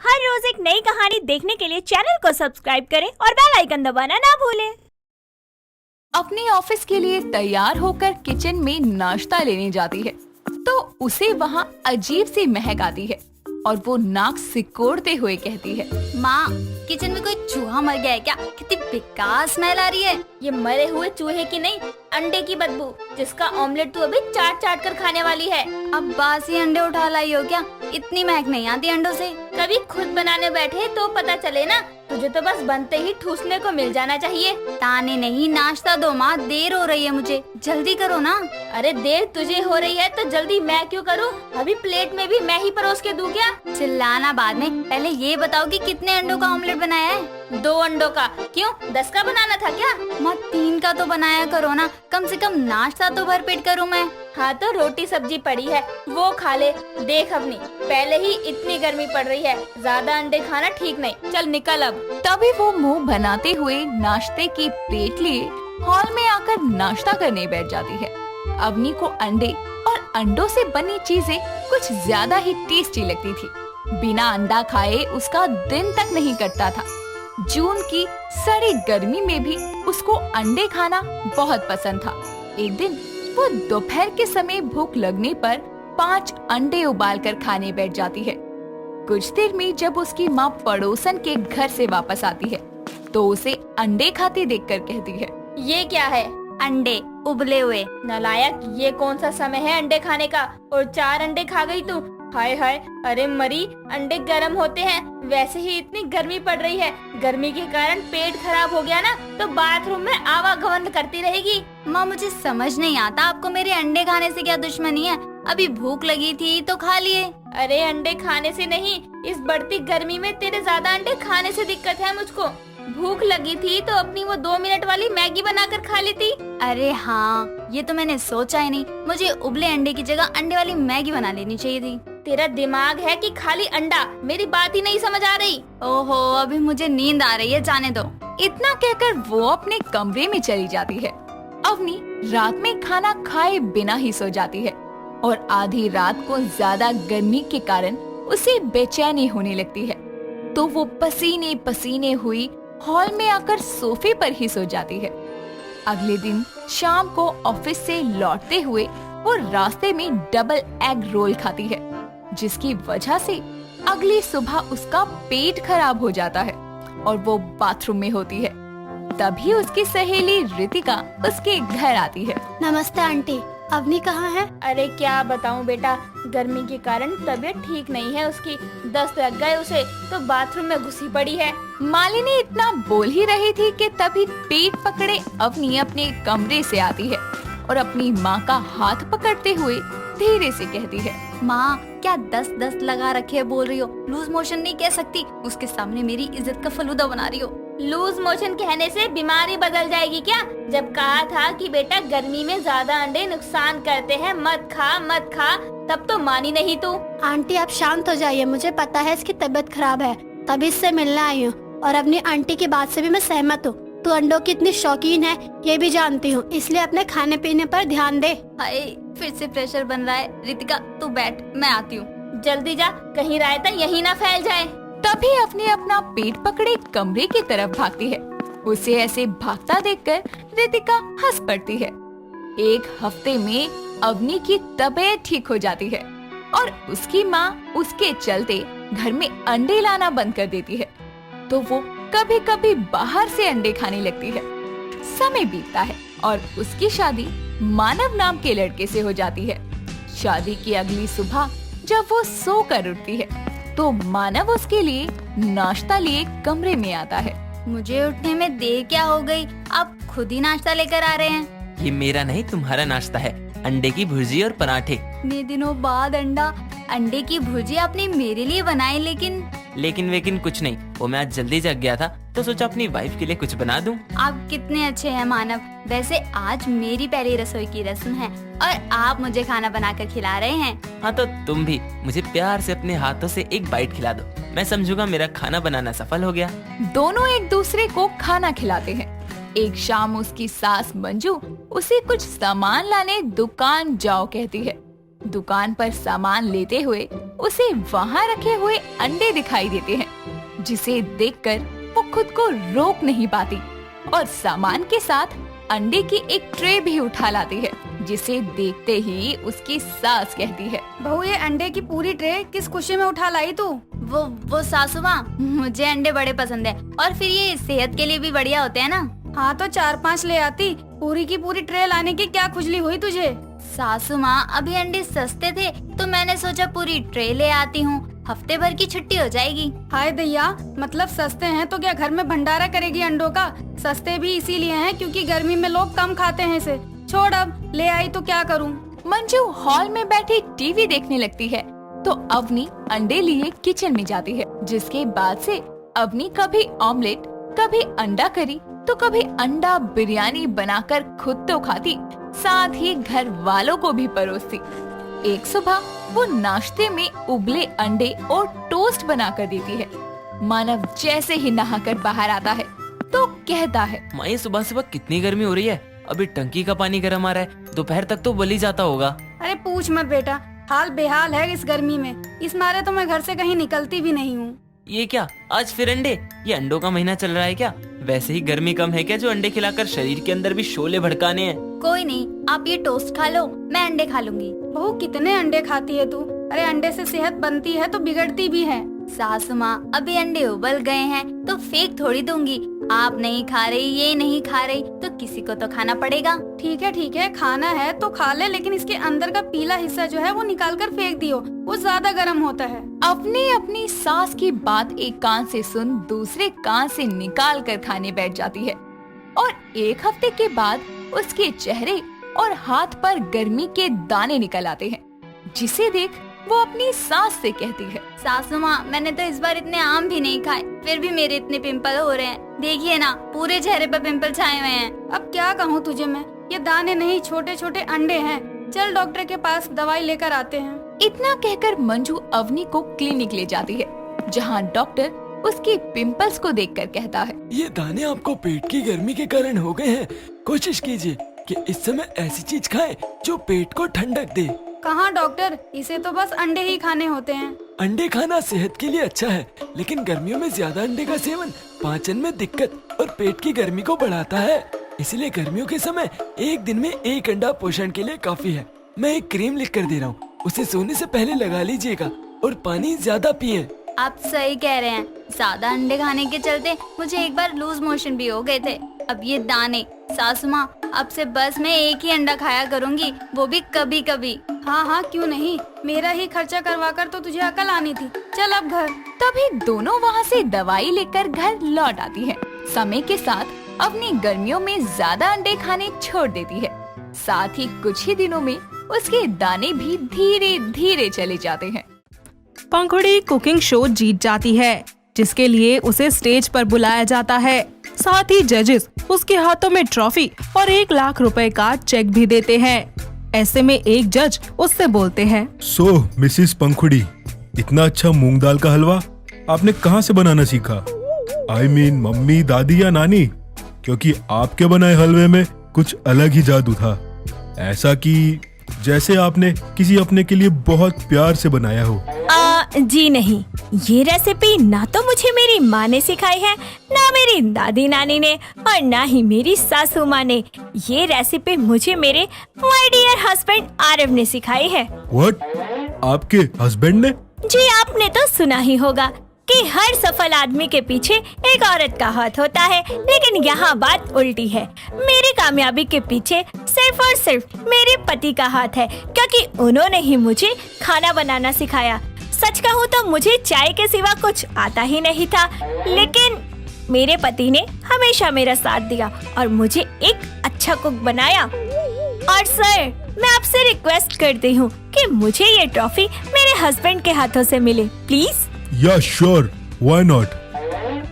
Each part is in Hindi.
हर रोज एक नई कहानी देखने के लिए चैनल को सब्सक्राइब करें और बेल आइकन दबाना ना भूलें। अपने ऑफिस के लिए तैयार होकर किचन में नाश्ता लेने जाती है तो उसे वहाँ अजीब सी महक आती है और वो नाक सिकोड़ते हुए कहती है, माँ, किचन में कोई चूहा मर गया है क्या? कितनी बेकार स्मेल आ रही है। ये मरे हुए चूहे की नहीं, अंडे की बदबू, जिसका ऑमलेट तू अभी चाट चाट कर खाने वाली है। अब बासी अंडे उठा लाई हो क्या? इतनी महक नहीं आती अंडों से। कभी खुद बनाने बैठे तो पता चले ना, तुझे तो बस बनते ही ठूसने को मिल जाना चाहिए। ताने नहीं, नाश्ता दो माँ, देर हो रही है मुझे, जल्दी करो ना। अरे देर तुझे हो रही है तो जल्दी मैं क्यों करूँ? अभी प्लेट में भी मैं ही परोस के दूं क्या? चिल्लाना बाद में, पहले ये बताओ कि कितने अंडों का ऑमलेट बनाया है? 2 अंडों का। क्यों, 10 का बनाना था क्या? माँ 3 का तो बनाया करो ना, कम से कम नाश्ता तो भरपेट करूँ मैं। हाँ तो रोटी सब्जी पड़ी है, वो खा ले। देख अपनी, पहले ही इतनी गर्मी पड़ रही है, ज्यादा अंडे खाना ठीक नहीं। चल निकल अब। तभी वो मुंह बनाते हुए नाश्ते की प्लेट लिए हॉल में आकर नाश्ता करने बैठ जाती है। अवनी को अंडे और अंडों से बनी चीजें कुछ ज्यादा ही टेस्टी लगती थी। बिना अंडा खाए उसका दिन तक नहीं कटता था। जून की सड़ी गर्मी में भी उसको अंडे खाना बहुत पसंद था। एक दिन वो दोपहर के समय भूख लगने पर 5 अंडे उबालकर खाने बैठ जाती है। कुछ देर में जब उसकी माँ पड़ोसन के घर से वापस आती है तो उसे अंडे खाते देखकर कहती है, ये क्या है? अंडे उबले हुए। नालायक, ये कौन सा समय है अंडे खाने का? और 4 अंडे खा गई तू। हाय हाय, अरे मरी, अंडे गर्म होते हैं, वैसे ही इतनी गर्मी पड़ रही है, गर्मी के कारण पेट खराब हो गया ना तो बाथरूम में आवागमन करती रहेगी। माँ मुझे समझ नहीं आता, आपको मेरे अंडे खाने से क्या दुश्मनी है? अभी भूख लगी थी तो खा लिए। अरे अंडे खाने से नहीं, इस बढ़ती गर्मी में तेरे ज्यादा अंडे खाने से दिक्कत है मुझको। भूख लगी थी तो अपनी वो 2 मिनट वाली मैगी बनाकर खा लेती। अरे हाँ, ये तो मैंने सोचा ही नहीं, मुझे उबले अंडे की जगह अंडे वाली मैगी बना लेनी चाहिए थी। तेरा दिमाग है कि खाली अंडा? मेरी बात ही नहीं समझ आ रही। ओहो, अभी मुझे नींद आ रही है, जाने दो। इतना कहकर वो अपने कमरे में चली जाती है। अवनी रात में खाना खाए बिना ही सो जाती है और आधी रात को ज्यादा गर्मी के कारण उसे बेचैनी होने लगती है तो वो पसीने पसीने हुई हॉल में आकर सोफे पर ही सो जाती है। अगले दिन शाम को ऑफिस से लौटते हुए वो रास्ते में डबल एग रोल खाती है, जिसकी वजह से अगली सुबह उसका पेट खराब हो जाता है और वो बाथरूम में होती है। तभी उसकी सहेली रितिका उसके घर आती है। नमस्ते आंटी, अवनी कहाँ है? अरे क्या बताऊं बेटा, गर्मी के कारण तबीयत ठीक नहीं है उसकी, दस्त लग गए उसे तो बाथरूम में घुसी पड़ी है। मालिनी इतना बोल ही रही थी कि तभी पेट पकड़े अवनी अपने कमरे से आती है और अपनी माँ का हाथ पकड़ते हुए धीरे से कहती है, माँ क्या दस्त लगा रखे बोल रही हो? लूज मोशन नहीं कह सकती, उसके सामने मेरी इज्जत का फलूदा बना रही हो। लूज मोशन कहने से बीमारी बदल जाएगी क्या? जब कहा था कि बेटा गर्मी में ज्यादा अंडे नुकसान करते हैं, मत खा, तब तो मानी नहीं तू। आंटी आप शांत हो जाइए, मुझे पता है इसकी तबीयत खराब है, तभी इससे मिलने आई हूँ और अपनी आंटी की बात से भी मैं सहमत हूँ। तू अंडों की इतनी शौकीन है ये भी जानती हूँ, इसलिए अपने खाने पीने पर ध्यान दे। हाय, फिर से प्रेशर बन रहा है। रितिका तू बैठ, मैं आती हूँ। जल्दी जा, कहीं रायता यहीं ना फैल जाए। तभी अवनी अपना पेट पकड़े कमरे की तरफ भागती है। उसे ऐसे भागता देखकर रितिका हंस पड़ती है। एक हफ्ते में अवनी की तबीयत ठीक हो जाती है और उसकी माँ उसके चलते घर में अंडे लाना बंद कर देती है तो वो कभी कभी बाहर से अंडे खाने लगती है। समय बीतता है और उसकी शादी मानव नाम के लड़के से हो जाती है। शादी की अगली सुबह जब वो सोकर उठती है तो मानव उसके लिए नाश्ता लिए कमरे में आता है। मुझे उठने में देर क्या हो गई? आप खुद ही नाश्ता लेकर आ रहे हैं। ये मेरा नहीं तुम्हारा नाश्ता है, अंडे की भुर्जी और पराठे। इतने दिनों बाद अंडे की भुर्जी आपने मेरे लिए बनाई, लेकिन वेकिन कुछ नहीं, वो मैं आज जल्दी जग गया था तो सोचा अपनी वाइफ के लिए कुछ बना दूं। आप कितने अच्छे हैं मानव। वैसे आज मेरी पहली रसोई की रस्म है और आप मुझे खाना बनाकर खिला रहे हैं। हाँ तो तुम भी मुझे प्यार से अपने हाथों से एक बाइट खिला दो, मैं समझूंगा मेरा खाना बनाना सफल हो गया। दोनों एक दूसरे को खाना खिलाते हैं। एक शाम उसकी सास मंजू उसे कुछ सामान लाने दुकान जाओ कहती है। दुकान पर सामान लेते हुए उसे वहाँ रखे हुए अंडे दिखाई देते हैं, जिसे देखकर वो खुद को रोक नहीं पाती और सामान के साथ अंडे की एक ट्रे भी उठा लाती है, जिसे देखते ही उसकी सास कहती है, बहू ये अंडे की पूरी ट्रे किस खुशी में उठा लाई तू? वो सासू माँ, मुझे अंडे बड़े पसंद है और फिर ये सेहत के लिए भी बढ़िया होते हैं ना। हाँ तो 4-5 ले आती, पूरी की पूरी ट्रे लाने की क्या खुजली हुई तुझे? सासू माँ, अभी अंडे सस्ते थे तो मैंने सोचा पूरी ट्रे ले आती हूँ, हफ्ते भर की छुट्टी हो जाएगी। हाय दैया, मतलब सस्ते हैं तो क्या घर में भंडारा करेगी अंडों का? सस्ते भी इसीलिए हैं क्योंकि गर्मी में लोग कम खाते हैं इसे। छोड़, अब ले आई तो क्या करूँ? मंजू हॉल में बैठी टीवी देखने लगती है तो अवनी अंडे लिए किचन में जाती है, जिसके बाद से अवनी कभी ऑमलेट, कभी अंडा करी तो कभी अंडा बिरयानी बनाकर खुद तो खाती, साथ ही घर वालों को भी परोसती। एक सुबह वो नाश्ते में उबले अंडे और टोस्ट बनाकर देती है। मानव जैसे ही नहाकर बाहर आता है तो कहता है, माँ ये सुबह सुबह कितनी गर्मी हो रही है, अभी टंकी का पानी गर्म आ रहा है, दोपहर तक तो बल ही जाता होगा। अरे पूछ मत बेटा, हाल बेहाल है इस गर्मी में, इस मारे तो मैं घर से कहीं निकलती भी नहीं हूँ। ये क्या, आज फिर अंडे? ये अंडों का महीना चल रहा है क्या? वैसे ही गर्मी कम है क्या जो अंडे खिलाकर शरीर के अंदर भी शोले भड़काने हैं? कोई नहीं, आप ये टोस्ट खा लो, मैं अंडे खा लूंगी। बहू कितने अंडे खाती है तू? अरे अंडे से सेहत बनती है तो बिगड़ती भी है। सासू माँ, अभी अंडे उबल गए हैं तो फेंक थोड़ी दूंगी। आप नहीं खा रही, ये नहीं खा रही तो किसी को तो खाना पड़ेगा। ठीक है, खाना है तो खा ले, लेकिन इसके अंदर का पीला हिस्सा जो है वो निकाल कर फेंक दियो, वो ज्यादा गर्म होता है। अपनी सास की बात एक कान से सुन दूसरे कान से निकाल कर खाने बैठ जाती है और एक हफ्ते के बाद उसके चेहरे और हाथ पर गर्मी के दाने निकल आते हैं, जिसे देख वो अपनी सास से कहती है, सासू माँ, मैंने तो इस बार इतने आम भी नहीं खाए, फिर भी मेरे इतने पिंपल हो रहे हैं। देखिए ना, पूरे चेहरे पर पिंपल छाए हुए हैं। अब क्या कहूँ तुझे मैं, ये दाने नहीं छोटे छोटे अंडे हैं। चल डॉक्टर के पास दवाई लेकर आते हैं। इतना कहकर मंजू अवनी को क्लिनिक ले जाती है, जहाँ डॉक्टर उसके पिंपल्स को देखकर कहता है, ये दाने आपको पेट की गर्मी के कारण हो गए हैं। कोशिश कीजिए कि इस समय ऐसी चीज खाएं जो पेट को ठंडक दे। कहाँ डॉक्टर, इसे तो बस अंडे ही खाने होते हैं। अंडे खाना सेहत के लिए अच्छा है, लेकिन गर्मियों में ज्यादा अंडे का सेवन पाचन में दिक्कत और पेट की गर्मी को बढ़ाता है। इसलिए गर्मियों के समय एक दिन में 1 अंडा पोषण के लिए काफी है। मैं एक क्रीम लिख कर दे रहा हूँ, उसे सोने से पहले लगा लीजिएगा और पानी ज्यादा पिए। आप सही कह रहे हैं, ज्यादा अंडे खाने के चलते मुझे एक बार लूज मोशन भी हो गए थे। अब ये दाने, सासू माँ, अब से बस मैं एक ही अंडा खाया करूँगी, वो भी कभी कभी। हाँ, क्यों नहीं, मेरा ही खर्चा करवा कर तो तुझे अकल आनी थी। चल अब घर। तभी दोनों वहाँ से दवाई लेकर घर लौट आती है। समय के साथ अपनी गर्मियों में ज्यादा अंडे खाने छोड़ देती है, साथ ही कुछ ही दिनों में उसके दाने भी धीरे धीरे चले जाते हैं। पंखुड़ी कुकिंग शो जीत जाती है, जिसके लिए उसे स्टेज पर बुलाया जाता है। साथ ही जजेस उसके हाथों में ट्रॉफी और 1 लाख रुपए का चेक भी देते हैं। ऐसे में एक जज उससे बोलते हैं, सो मिसिस पंखुड़ी, इतना अच्छा मूंग दाल का हलवा आपने कहाँ से बनाना सीखा? I mean, मम्मी, दादी या नानी? क्योंकि आपके बनाए हलवे में कुछ अलग ही जादू था, ऐसा कि जैसे आपने किसी अपने के लिए बहुत प्यार से बनाया हो। जी नहीं, ये रेसिपी ना तो मुझे मेरी माँ ने सिखाई है, ना मेरी दादी नानी ने, और ना ही मेरी सासू माँ ने। ये रेसिपी मुझे मेरे माय डियर हस्बैंड आरव ने सिखाई है। What? आपके हस्बैंड ने? जी, आपने तो सुना ही होगा कि हर सफल आदमी के पीछे एक औरत का हाथ होता है, लेकिन यहाँ बात उल्टी है। मेरी कामयाबी के पीछे सिर्फ और सिर्फ मेरे पति का हाथ है, क्योंकि उन्होंने ही मुझे खाना बनाना सिखाया। सच कहूँ तो मुझे चाय के सिवा कुछ आता ही नहीं था, लेकिन मेरे पति ने हमेशा मेरा साथ दिया और मुझे एक अच्छा कुक बनाया। और सर, मैं आपसे रिक्वेस्ट करती हूँ कि मुझे ये ट्रॉफी मेरे हस्बैंड के हाथों से मिले, please. Yeah, sure. Why not?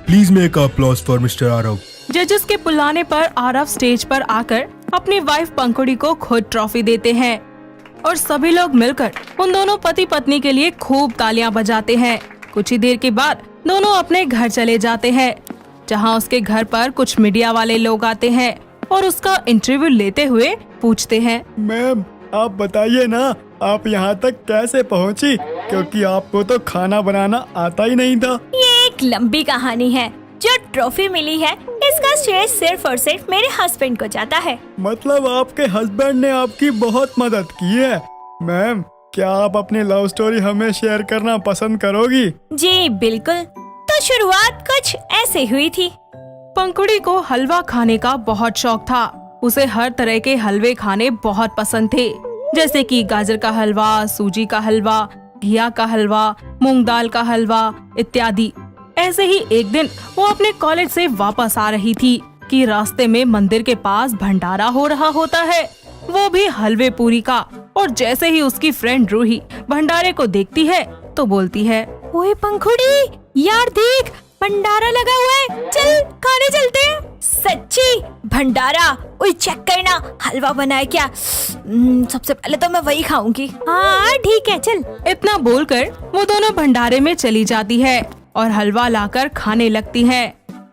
Please make applause for Mr. Arav. जजेस के बुलाने पर आरव स्टेज पर आकर अपनी वाइफ पंखुड़ी को खुद ट्रॉफी देते हैं और सभी लोग मिलकर उन दोनों पति पत्नी के लिए खूब तालियां बजाते हैं। कुछ ही देर के बाद दोनों अपने घर चले जाते हैं, जहां उसके घर पर कुछ मीडिया वाले लोग आते हैं और उसका इंटरव्यू लेते हुए पूछते हैं, मैम, आप बताइए ना, आप यहाँ तक कैसे पहुँची? क्योंकि आपको तो खाना बनाना आता ही नहीं था। ये एक लंबी कहानी है। जो ट्रॉफी मिली है इसका श्रेय सिर्फ और सिर्फ मेरे हस्बैंड को जाता है। मतलब आपके हस्बैंड ने आपकी बहुत मदद की है। मैम, क्या आप अपनी लव स्टोरी हमें शेयर करना पसंद करोगी? जी बिल्कुल। तो शुरुआत कुछ ऐसे हुई थी। पंखुड़ी को हलवा खाने का बहुत शौक था। उसे हर तरह के हलवे खाने बहुत पसंद थे, जैसे कि गाजर का हलवा, सूजी का हलवा, घिया का हलवा, मूंग दाल का हलवा इत्यादि। ऐसे ही एक दिन वो अपने कॉलेज से वापस आ रही थी कि रास्ते में मंदिर के पास भंडारा हो रहा होता है, वो भी हलवे पूरी का। और जैसे ही उसकी फ्रेंड रूही भंडारे को देखती है तो बोलती है, ओए पंखुड़ी, यार देख भंडारा लगा हुआ है, चल खाने चलते हैं। सच्ची भंडारा? ओए चेक करना हलवा बना है क्या। सबसे पहले तो मैं वही खाऊंगी। हाँ ठीक है चल। इतना बोलकर वो दोनों भंडारे में चली जाती है और हलवा लाकर खाने लगती है।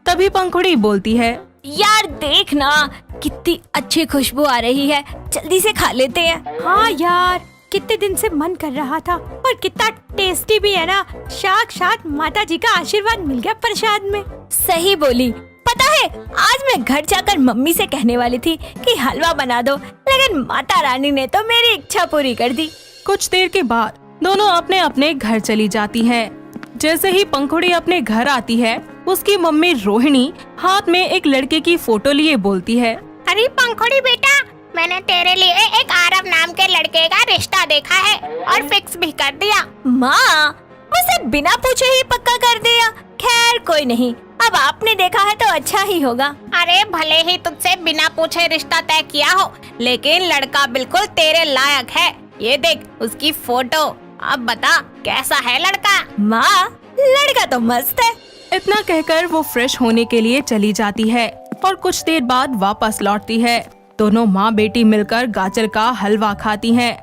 तभी पंखुड़ी बोलती है, यार देख ना कितनी अच्छी खुशबू आ रही है, जल्दी से खा लेते हैं। हाँ यार, कितने दिन से मन कर रहा था और कितना टेस्टी भी है ना। साक्षात माता जी का आशीर्वाद मिल गया प्रसाद में। सही बोली। पता है आज मैं घर जाकर मम्मी से कहने वाली थी कि हलवा बना दो, लेकिन माता रानी ने तो मेरी इच्छा पूरी कर दी। कुछ देर के बाद दोनों अपने अपने घर चली जाती हैं। जैसे ही पंखुड़ी अपने घर आती है, उसकी मम्मी रोहिणी हाथ में एक लड़के की फोटो लिए बोलती है, अरे पंखुड़ी बेटा, मैंने तेरे लिए एक आरव नाम के लड़के का रिश्ता देखा है और फिक्स भी कर दिया। माँ, मुझसे बिना पूछे ही पक्का कर दिया। खैर कोई नहीं, अब आपने देखा है तो अच्छा ही होगा। अरे भले ही तुझसे बिना पूछे रिश्ता तय किया हो, लेकिन लड़का बिल्कुल तेरे लायक है। ये देख उसकी फोटो। अब बता कैसा है लड़का? माँ, लड़का तो मस्त है। इतना कहकर वो फ्रेश होने के लिए चली जाती है और कुछ देर बाद वापस लौटती है। दोनों माँ बेटी मिलकर गाजर का हलवा खाती हैं।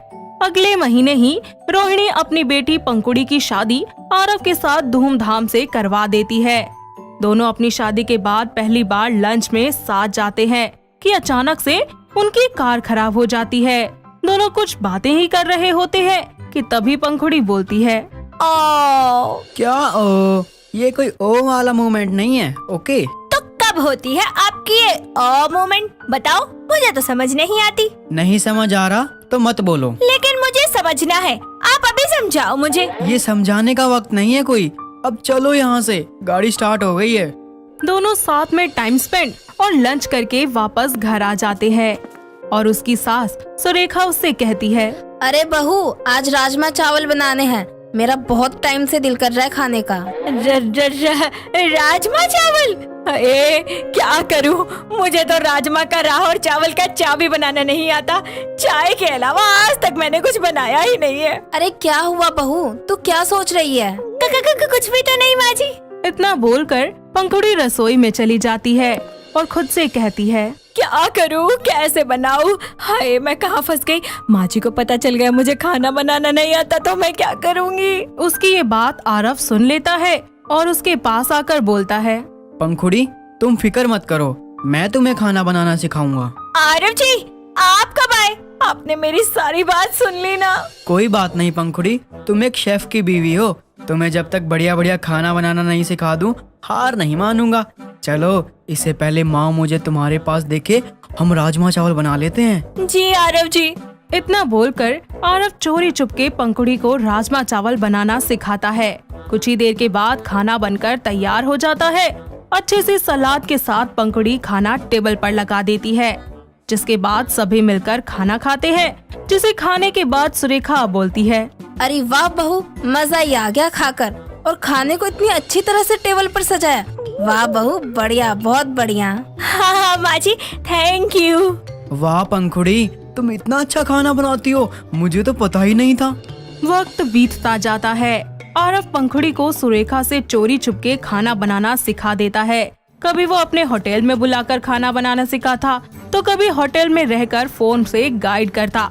अगले महीने ही रोहिणी अपनी बेटी पंखुड़ी की शादी आरव के साथ धूमधाम से करवा देती है। दोनों अपनी शादी के बाद पहली बार लंच में साथ जाते हैं कि अचानक से उनकी कार खराब हो जाती है। दोनों कुछ बातें ही कर रहे होते हैं कि तभी पंखुड़ी बोलती है, ओ क्या ओ? ये कोई ओ वाला मोमेंट नहीं है, ओके? तो कब होती है आपकी ये ओ मोमेंट? बताओ, मुझे तो समझ नहीं आती। नहीं समझ आ रहा तो मत बोलो। लेकिन मुझे समझना है, आप अभी समझाओ मुझे। ये समझाने का वक्त नहीं है कोई। अब चलो यहाँ से, गाड़ी स्टार्ट हो गई है। दोनों साथ में टाइम स्पेंड और लंच करके वापस घर आ जाते हैं और उसकी सास सुरेखा उससे कहती है, अरे बहू, आज राजमा चावल बनाने हैं। मेरा बहुत टाइम से दिल कर रहा है खाने का। राजमा चावल? क्या करूं? मुझे तो राजमा का राह और चावल का चा भी बनाना नहीं आता। चाय के अलावा आज तक मैंने कुछ बनाया ही नहीं है। अरे क्या हुआ बहू, तू क्या सोच रही है? कुछ भी तो नहीं माँ जी। इतना बोलकर पंखुड़ी रसोई में चली जाती है और खुद से कहती है, क्या करूं, कैसे बनाऊं? हाय, मैं कहाँ फंस गई। माँ जी को पता चल गया मुझे खाना बनाना नहीं आता तो मैं क्या करूंगी? उसकी ये बात आरव सुन लेता है और उसके पास आकर बोलता है, पंखुड़ी, तुम फिक्र मत करो, मैं तुम्हें खाना बनाना सिखाऊंगा। आरव जी, आप कब आए? आपने मेरी सारी बात सुन ली ना? कोई बात नहीं पंखुड़ी, तुम एक शेफ की बीवी हो। तुम्हें जब तक बढ़िया बढ़िया खाना बनाना नहीं सिखा दूं, हार नहीं मानूंगा। चलो, इससे पहले माँ मुझे तुम्हारे पास देखे, हम राजमा चावल बना लेते हैं। जी आरव जी। इतना बोलकर आरव चोरी चुपके पंखुड़ी को राजमा चावल बनाना सिखाता है। कुछ ही देर के बाद खाना बनकर तैयार हो जाता है। अच्छे से सलाद के साथ पंखुड़ी खाना टेबल पर लगा देती है, जिसके बाद सभी मिलकर खाना खाते हैं। जिसे खाने के बाद सुरेखा बोलती है, अरे वाह बहू, मजा ही आ गया खाकर, और खाने को इतनी अच्छी तरह से टेबल पर सजाया। वाह बहू, बढ़िया, बहुत बढ़िया। हाँ माँ जी, थैंक यू। वाह पंखुड़ी, तुम इतना अच्छा खाना बनाती हो, मुझे तो पता ही नहीं था। वक्त बीतता जाता है। आरव पंखुड़ी को सुरेखा से चोरी छुपके खाना बनाना सिखा देता है। कभी वो अपने होटल में बुलाकर खाना बनाना सिखाता, तो कभी होटल में रहकर फोन से गाइड करता।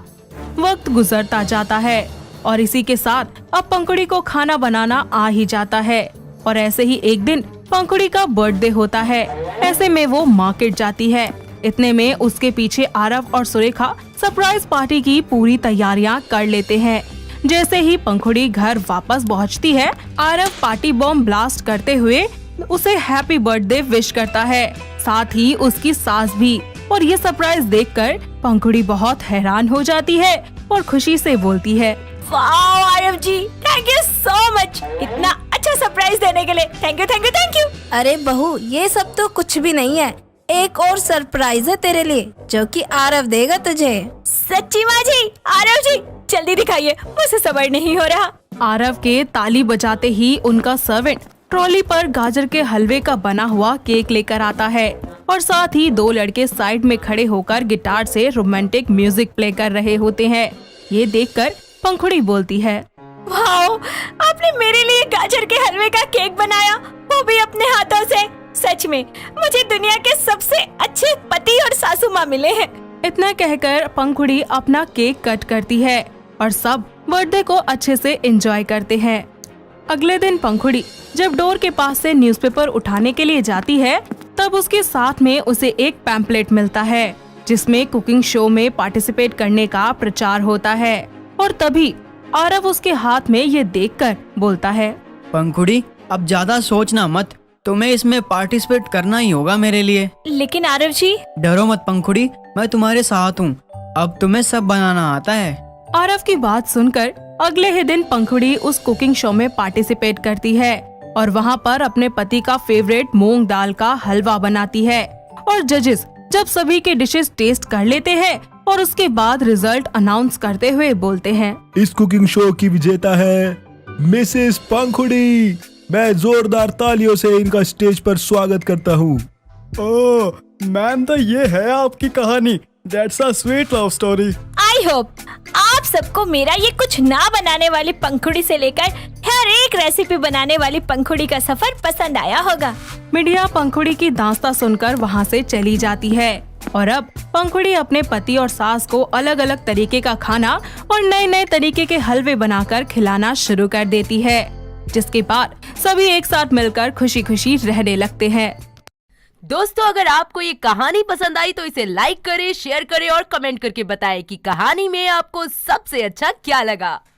वक्त गुजरता जाता है और इसी के साथ अब पंखुड़ी को खाना बनाना आ ही जाता है। और ऐसे ही एक दिन पंखुड़ी का बर्थडे होता है। ऐसे में वो मार्केट जाती है इतने में उसके पीछे आरव और सुरेखा सरप्राइज पार्टी की पूरी तैयारियां कर लेते हैं। जैसे ही पंखुड़ी घर वापस पहुंचती है, आरव पार्टी बॉम्ब ब्लास्ट करते हुए उसे हैप्पी बर्थडे विश करता है, साथ ही उसकी सास भी। और ये सरप्राइज देखकर पंखुड़ी बहुत हैरान हो जाती है और खुशी से बोलती है, wow Aarav ji, thank you so much, इतना अच्छा सरप्राइज देने के लिए। Thank you thank you thank you. अरे बहू, ये सब तो कुछ भी नहीं है, एक और सरप्राइज है तेरे लिए जो कि आरव देगा तुझे। सच्ची माँ जी, आरव जी जल्दी दिखाइए, मुझे सब्र नहीं हो रहा। आरव के ताली बजाते ही उनका सर्वेंट ट्रॉली पर गाजर के हलवे का बना हुआ केक लेकर आता है और साथ ही दो लड़के साइड में खड़े होकर गिटार से रोमांटिक म्यूजिक प्ले कर रहे होते हैं। ये देखकर पंखुड़ी बोलती है, वाओ, आपने मेरे लिए गाजर के हलवे का केक बनाया, वो भी अपने हाथों से। सच में मुझे दुनिया के सबसे अच्छे पति और सासू माँ मिले हैं। इतना कहकर पंखुड़ी अपना केक कट करती है और सब बर्थडे को अच्छे से एंजॉय करते हैं। अगले दिन पंखुड़ी जब डोर के पास से न्यूज़पेपर उठाने के लिए जाती है, तब उसके साथ में उसे एक पैम्पलेट मिलता है जिसमें कुकिंग शो में पार्टिसिपेट करने का प्रचार होता है। और तभी आरव उसके हाथ में ये देखकर बोलता है, पंखुड़ी, अब ज्यादा सोचना मत, तुम्हें इसमें पार्टिसिपेट करना ही होगा मेरे लिए। लेकिन आरव जी। डरो मत पंखुड़ी, मैं तुम्हारे साथ हूँ, अब तुम्हें सब बनाना आता है। आरव की बात सुनकर अगले ही दिन पंखुड़ी उस कुकिंग शो में पार्टिसिपेट करती है और वहाँ पर अपने पति का फेवरेट मूंग दाल का हलवा बनाती है। और जजेस जब सभी के डिशेस टेस्ट कर लेते हैं और उसके बाद रिजल्ट अनाउंस करते हुए बोलते हैं, इस कुकिंग शो की विजेता है मिसेस पंखुड़ी। मैं जोरदार तालियों से इनका स्टेज पर स्वागत करता हूँ। ओह मैम, तो ये है आपकी कहानी। That's a sweet love story. I hope आप सबको मेरा ये कुछ ना बनाने वाली पंखुड़ी से लेकर हर एक रेसिपी बनाने वाली पंखुड़ी का सफर पसंद आया होगा। मीडिया पंखुड़ी की दास्तां सुनकर वहाँ से चली जाती है और अब पंखुड़ी अपने पति और सास को अलग अलग तरीके का खाना और नए नए तरीके के हलवे बनाकर खिलाना शुरू कर देती है, जिसके बाद सभी एक साथ मिलकर खुशी खुशी रहने लगते हैं। दोस्तों, अगर आपको ये कहानी पसंद आई तो इसे लाइक करें, शेयर करें और कमेंट करके बताएं कि कहानी में आपको सबसे अच्छा क्या लगा।